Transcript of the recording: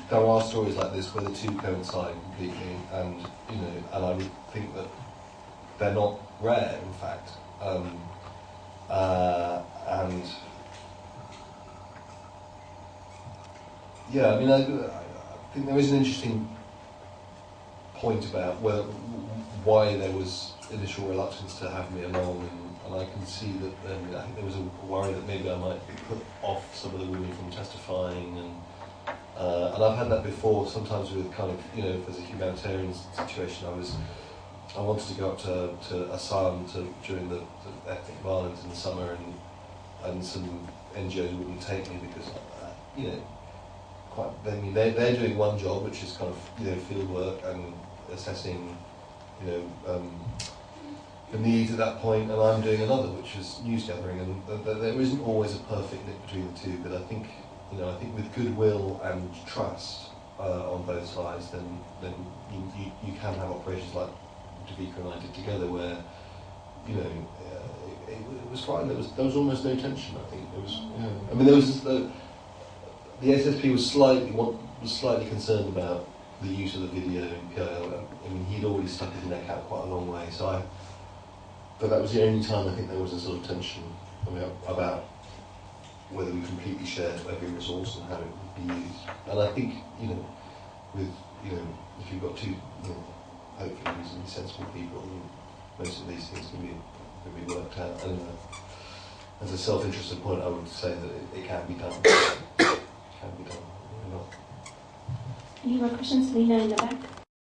there are stories like this where the two coincide completely, and and I would think that they're not rare, in fact. And yeah, I mean, I think there is an interesting point about why there was initial reluctance to have me along, and I can see that I think there was a worry that maybe I might put off some of the women from testifying, and I've had that before. Sometimes with kind of if there's a humanitarian situation, I wanted to go up to Assam during the ethnic violence in the summer, and some NGOs wouldn't take me because they're doing one job, which is kind of field work and assessing the needs at that point, and I'm doing another, which is news gathering, and there isn't always a perfect link between the two. But I think with goodwill and trust on both sides, then you can have operations like Davika and I did together, where it was fine. There was almost no tension. I think there was. I mean, there was the SSP was slightly concerned about the use of the video in PIL. I mean, he'd already stuck his neck out quite a long way, but that was the only time I think there was a sort of tension about whether we completely shared every resource and how it would be used. And I think if you've got two hopefully reasonably sensible people, most of these things can be worked out. And as a self-interested point, I would say that it can be done. It can be done. Any more questions? Lena in the back.